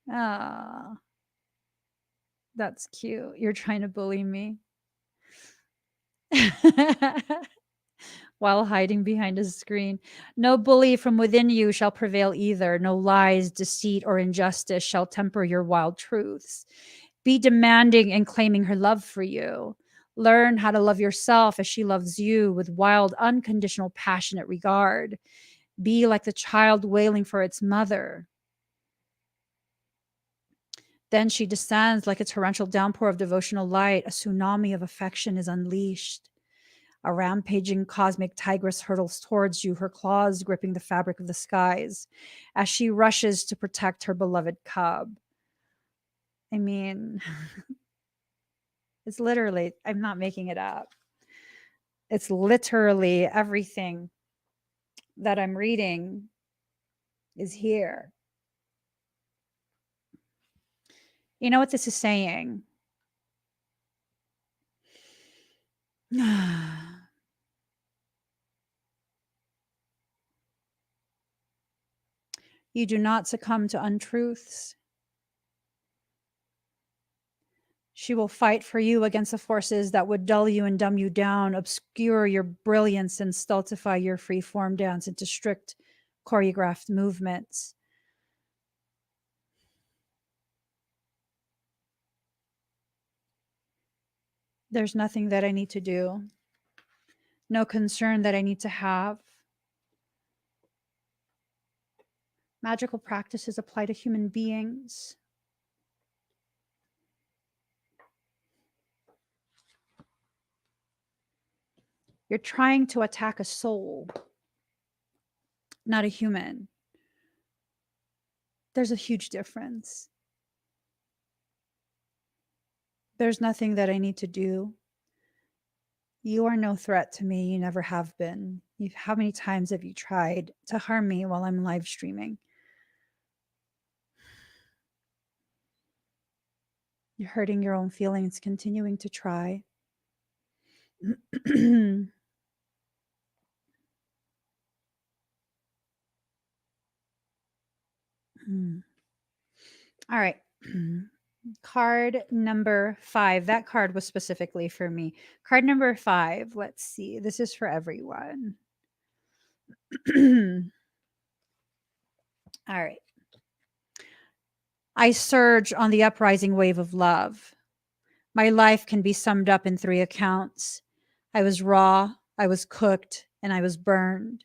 Ah, that's cute. You're trying to bully me. While hiding behind a screen. No bully from within you shall prevail either. No lies, deceit, or injustice shall temper your wild truths. Be demanding and claiming her love for you. Learn how to love yourself as she loves you with wild, unconditional, passionate regard. Be like the child wailing for its mother. Then she descends like a torrential downpour of devotional light. A tsunami of affection is unleashed. A rampaging cosmic tigress hurtles towards you, her claws gripping the fabric of the skies as she rushes to protect her beloved cub. I mean, it's literally, I'm not making it up. It's literally everything that I'm reading is here. You know what this is saying? You do not succumb to untruths. She will fight for you against the forces that would dull you and dumb you down, obscure your brilliance, and stultify your free-form dance into strict choreographed movements. There's nothing that I need to do, no concern that I need to have. Magical practices apply to human beings. You're trying to attack a soul, not a human. There's a huge difference. There's nothing that I need to do. You are no threat to me. You never have been. How many times have you tried to harm me while I'm live streaming? You're hurting your own feelings, continuing to try. All right. Card number 5. That card was specifically for me. Card number 5. Let's see. This is for everyone. All right. I surge on the uprising wave of love. My life can be summed up in 3 accounts. I was raw, I was cooked, and I was burned.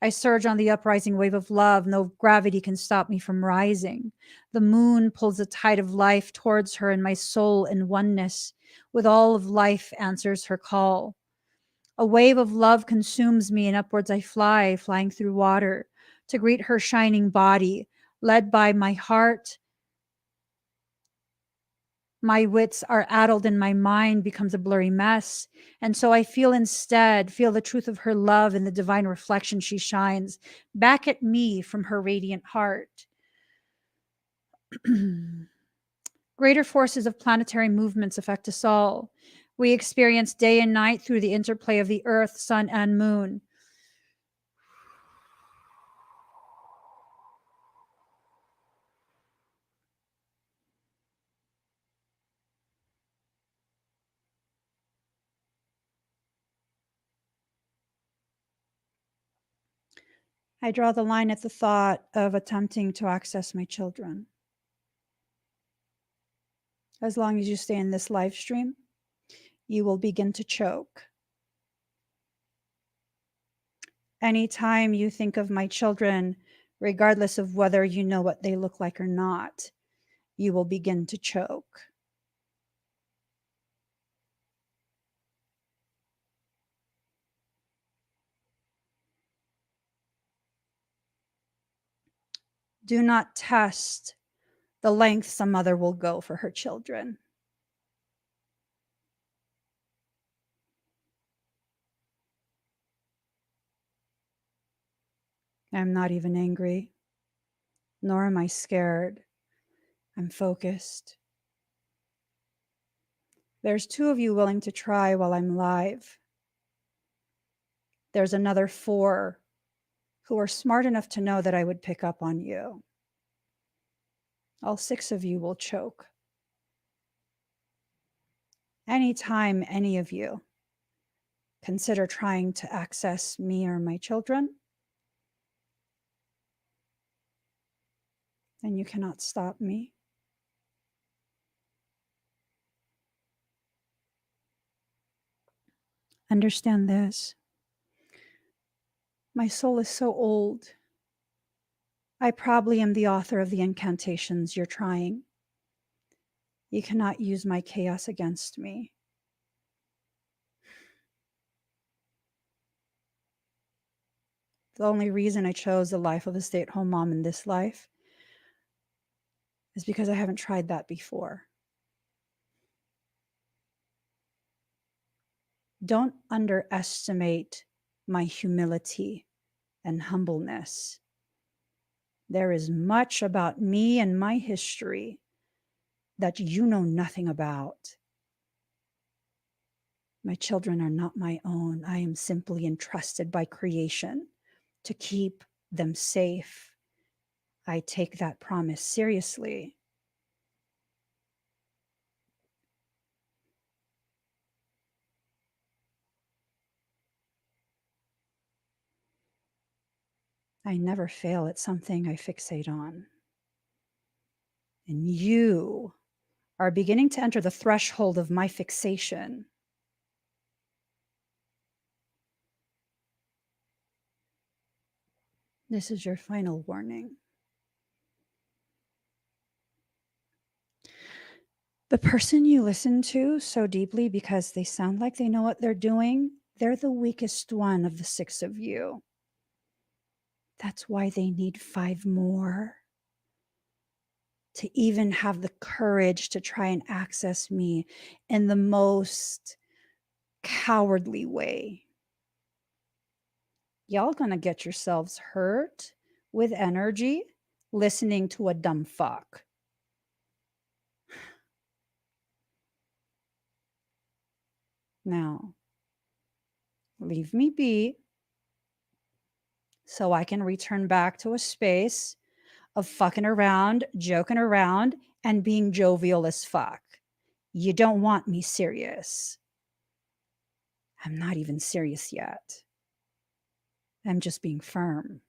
I surge on the uprising wave of love. No gravity can stop me from rising. The moon pulls the tide of life towards her, and my soul in oneness with all of life answers her call. A wave of love consumes me, and upwards I fly, flying through water to greet her shining body, led by my heart. My wits are addled and my mind becomes a blurry mess. And so I feel the truth of her love and the divine reflection she shines back at me from her radiant heart. Greater forces of planetary movements affect us all. We experience day and night through the interplay of the earth, sun, and moon. I draw the line at the thought of attempting to access my children. As long as you stay in this live stream, you will begin to choke. Anytime you think of my children, regardless of whether you know what they look like or not, you will begin to choke. Do not test the lengths a mother will go for her children. I'm not even angry, nor am I scared. I'm focused. There's 2 of you willing to try while I'm live. There's another 4 who are smart enough to know that I would pick up on you. All 6 of you will choke. Anytime any of you consider trying to access me or my children, and you cannot stop me. Understand this. My soul is so old. I probably am the author of the incantations you're trying. You cannot use my chaos against me. The only reason I chose the life of a stay-at-home mom in this life is because I haven't tried that before. Don't underestimate my humility and humbleness. There is much about me and my history that you know nothing about. My children are not my own. I am simply entrusted by creation to keep them safe. I take that promise seriously. I never fail at something I fixate on. And you are beginning to enter the threshold of my fixation. This is your final warning. The person you listen to so deeply because they sound like they know what they're doing, they're the weakest one of the 6 of you. That's why they need 5 more to even have the courage to try and access me in the most cowardly way. Y'all gonna get yourselves hurt with energy listening to a dumb fuck. Now, leave me be so I can return back to a space of fucking around, joking around, and being jovial as fuck. You don't want me serious. I'm not even serious yet. I'm just being firm.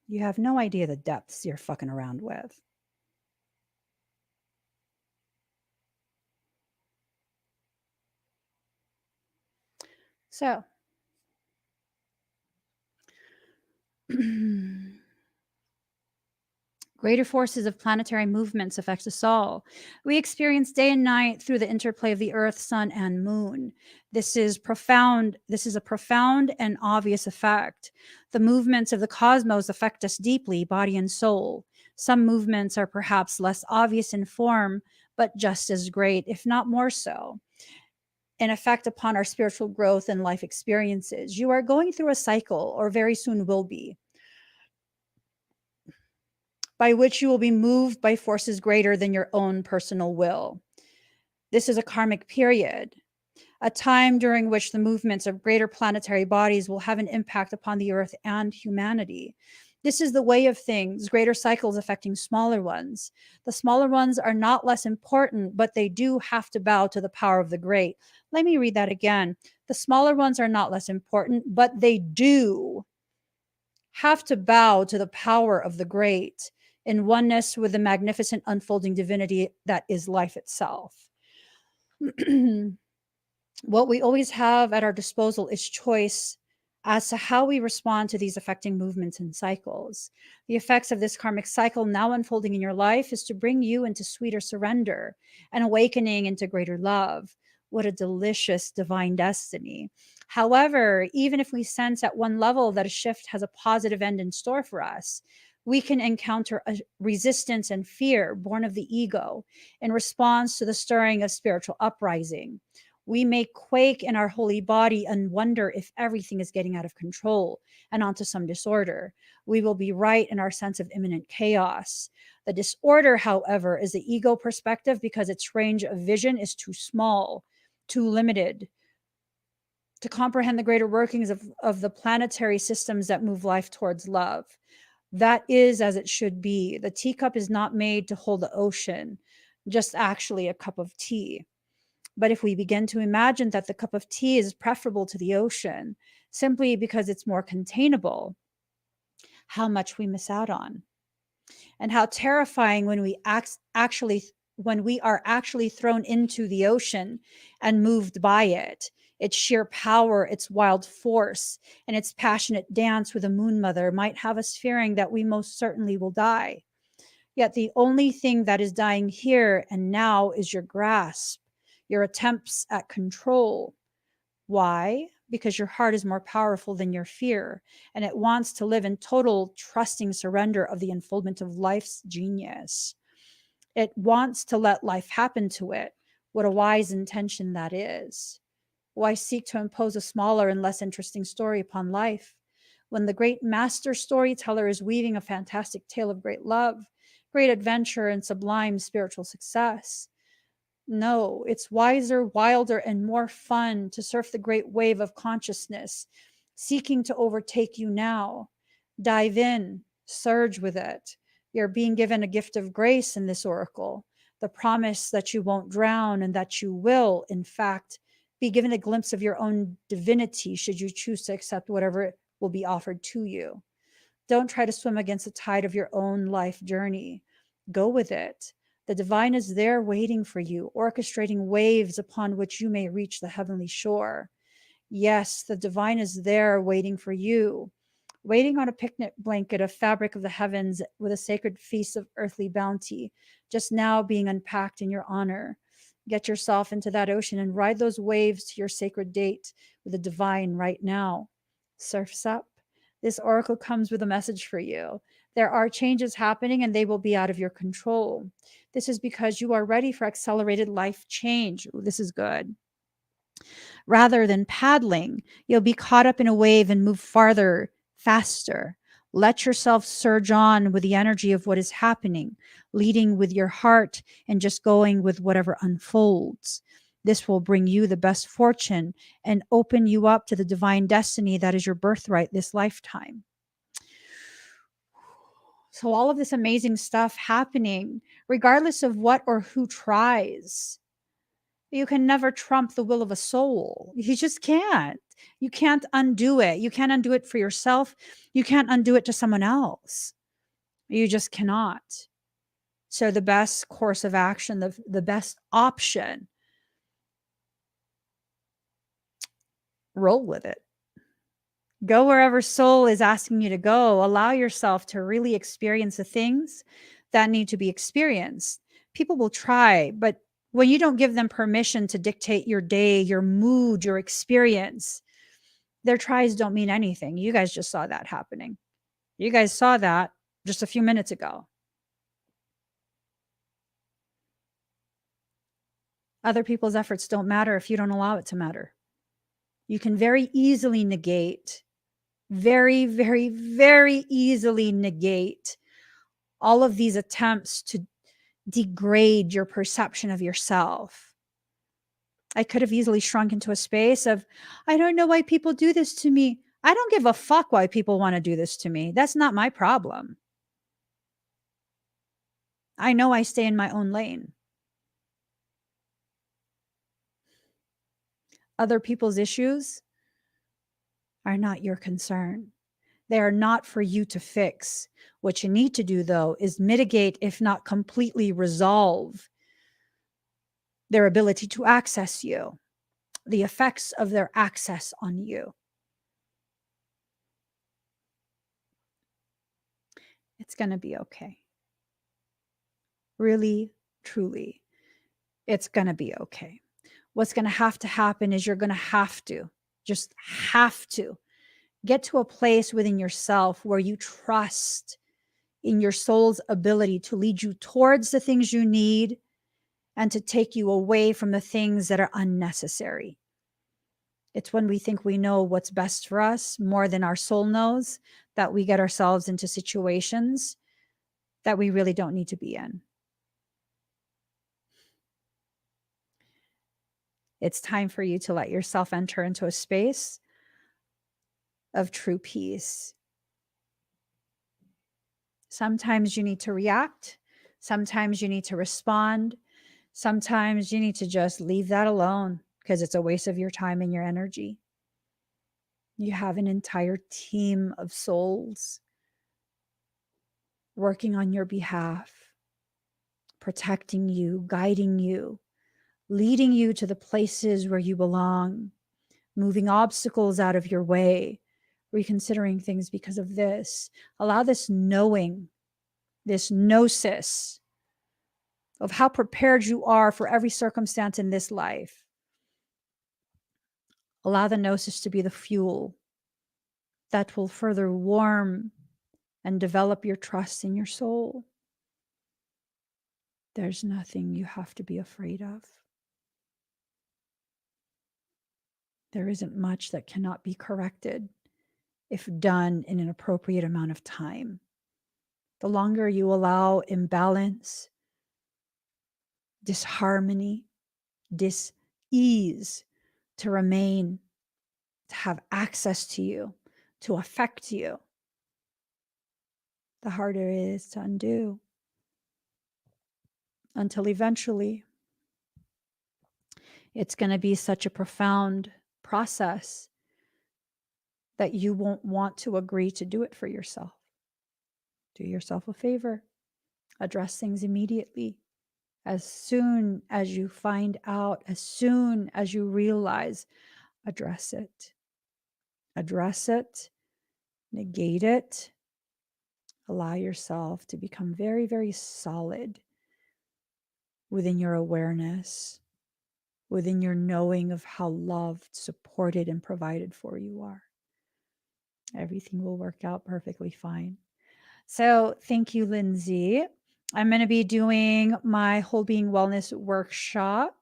You have no idea the depths you're fucking around with. So, greater forces of planetary movements affect us all. We experience day and night through the interplay of the earth, sun, and moon. This is profound. This is a profound and obvious effect. The movements of the cosmos affect us deeply, body and soul. Some movements are perhaps less obvious in form, but just as great, if not more so, an effect upon our spiritual growth and life experiences. You are going through a cycle, or very soon will be, by which you will be moved by forces greater than your own personal will. This is a karmic period, a time during which the movements of greater planetary bodies will have an impact upon the earth and humanity. This is the way of things, greater cycles affecting smaller ones. The smaller ones are not less important, but they do have to bow to the power of the great. Let me read that again. The smaller ones are not less important, but they do have to bow to the power of the great in oneness with the magnificent unfolding divinity that is life itself. What we always have at our disposal is choice as to how we respond to these affecting movements and cycles. The effects of this karmic cycle now unfolding in your life is to bring you into sweeter surrender and awakening into greater love. What a delicious divine destiny. However, even if we sense at one level that a shift has a positive end in store for us, we can encounter a resistance and fear born of the ego in response to the stirring of spiritual uprising. We may quake in our holy body and wonder if everything is getting out of control and onto some disorder. We will be right in our sense of imminent chaos. The disorder, however, is the ego perspective because its range of vision is too small, too limited to comprehend the greater workings of the planetary systems that move life towards love. That is as it should be. The teacup is not made to hold the ocean, just actually a cup of tea. But if we begin to imagine that the cup of tea is preferable to the ocean simply because it's more containable, how much we miss out on. And how terrifying when we are actually thrown into the ocean and moved by it. Its sheer power, its wild force, and its passionate dance with the moon mother might have us fearing that we most certainly will die. Yet the only thing that is dying here and now is your grasp, your attempts at control. Why? Because your heart is more powerful than your fear, and it wants to live in total trusting surrender of the unfoldment of life's genius. It wants to let life happen to it. What a wise intention that is. Why seek to impose a smaller and less interesting story upon life when the great master storyteller is weaving a fantastic tale of great love, great adventure, and sublime spiritual success? No, it's wiser, wilder, and more fun to surf the great wave of consciousness, seeking to overtake you now. Dive in, surge with it. You're being given a gift of grace in this oracle, the promise that you won't drown and that you will, in fact, be given a glimpse of your own divinity should you choose to accept whatever will be offered to you. Don't try to swim against the tide of your own life journey. Go with it. The divine is there waiting for you, orchestrating waves upon which you may reach the heavenly shore. Yes, the divine is there waiting for you, waiting on a picnic blanket of fabric of the heavens with a sacred feast of earthly bounty, just now being unpacked in your honor. Get yourself into that ocean and ride those waves to your sacred date with the divine right now. Surfs up. This oracle comes with a message for you. There are changes happening and they will be out of your control. This is because you are ready for accelerated life change. Ooh, this is good. Rather than paddling, you'll be caught up in a wave and move farther, faster. Let yourself surge on with the energy of what is happening, leading with your heart and just going with whatever unfolds. This will bring you the best fortune and open you up to the divine destiny that is your birthright this lifetime. So, all of this amazing stuff happening, regardless of what or who tries. You can never trump the will of a soul. You just can't. You can't undo it. You can't undo it for yourself. You can't undo it to someone else. You just cannot. So the best course of action, the best option, roll with it. Go wherever soul is asking you to go. Allow yourself to really experience the things that need to be experienced. People will try, but when you don't give them permission to dictate your day, your mood, your experience, their tries don't mean anything. You guys just saw that happening. You guys saw that just a few minutes ago. Other people's efforts don't matter if you don't allow it to matter. You can very easily negate, very, very, very easily negate all of these attempts to degrade your perception of yourself. I could have easily shrunk into a space of, I don't know why people do this to me. I don't give a fuck why people want to do this to me. That's not my problem. I know I stay in my own lane. Other people's issues are not your concern. They are not for you to fix. What you need to do, though, is mitigate, if not completely resolve, their ability to access you, the effects of their access on you. It's going to be okay. Really, truly, it's going to be okay. What's going to happen is you're going to just have to get to a place within yourself where you trust in your soul's ability to lead you towards the things you need and to take you away from the things that are unnecessary. It's when we think we know what's best for us more than our soul knows that we get ourselves into situations that we really don't need to be in. It's time for you to let yourself enter into a space of true peace. Sometimes you need to react. Sometimes you need to respond. Sometimes you need to just leave that alone because it's a waste of your time and your energy. You have an entire team of souls working on your behalf, protecting you, guiding you, leading you to the places where you belong, moving obstacles out of your way, reconsidering things because of this. Allow this knowing, this gnosis of how prepared you are for every circumstance in this life. Allow the gnosis to be the fuel that will further warm and develop your trust in your soul. There's nothing you have to be afraid of. There isn't much that cannot be corrected if done in an appropriate amount of time. The longer you allow imbalance, disharmony, dis-ease to remain, to have access to you, to affect you, the harder it is to undo. Until eventually, it's going to be such a profound process that you won't want to agree to do it for yourself. Do yourself a favor. Address things immediately. As soon as you find out, as soon as you realize, address it. Address it negate it. Allow yourself to become very, very solid within your awareness, within your knowing of how loved, supported, and provided for you are. Everything will work out perfectly fine. So thank you, Lindsay. I'm going to be doing my whole being wellness workshop.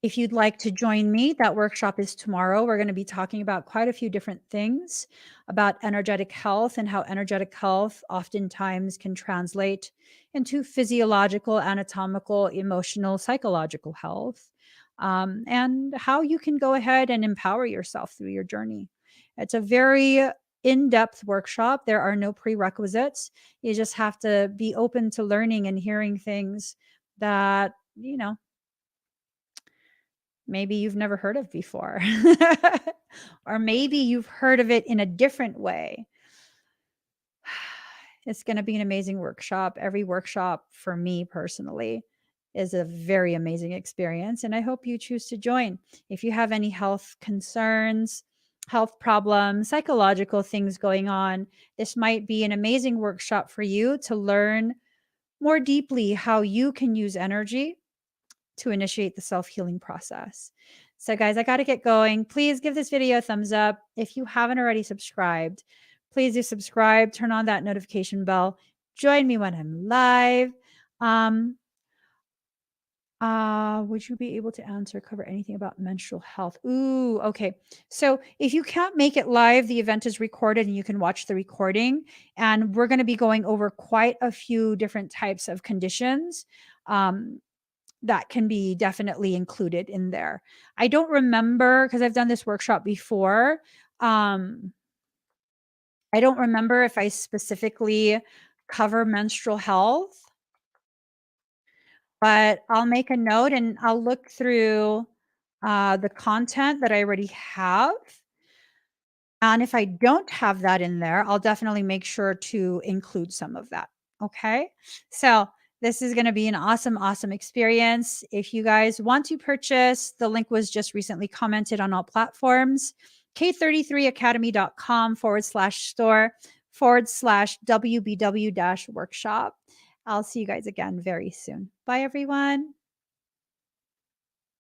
If you'd like to join me, that workshop is tomorrow. We're going to be talking about quite a few different things about energetic health and how energetic health oftentimes can translate into physiological, anatomical, emotional, psychological health, and how you can go ahead and empower yourself through your journey. It's a very in-depth workshop. There are no prerequisites. You just have to be open to learning and hearing things that, maybe you've never heard of before. Or maybe you've heard of it in a different way. It's going to be an amazing workshop. Every workshop for me personally is a very amazing experience, and I hope you choose to join. If you have any health concerns, health problems, psychological things going on, this might be an amazing workshop for you to learn more deeply how you can use energy to initiate the self-healing process. So guys, I got to get going. Please give this video a thumbs up. If you haven't already subscribed, please do subscribe, turn on that notification bell, join me when I'm live. Would you be able to cover anything about menstrual health? Ooh, okay. So if you can't make it live, the event is recorded and you can watch the recording. And we're going to be going over quite a few different types of conditions. That can be definitely included in there. I don't remember, because I've done this workshop before. I don't remember if I specifically cover menstrual health, but I'll make a note and I'll look through the content that I already have. And if I don't have that in there, I'll definitely make sure to include some of that. Okay. So this is going to be an awesome, awesome experience. If you guys want to purchase, the link was just recently commented on all platforms. K33academy.com/store/WBW-workshop. I'll see you guys again very soon. Bye, everyone.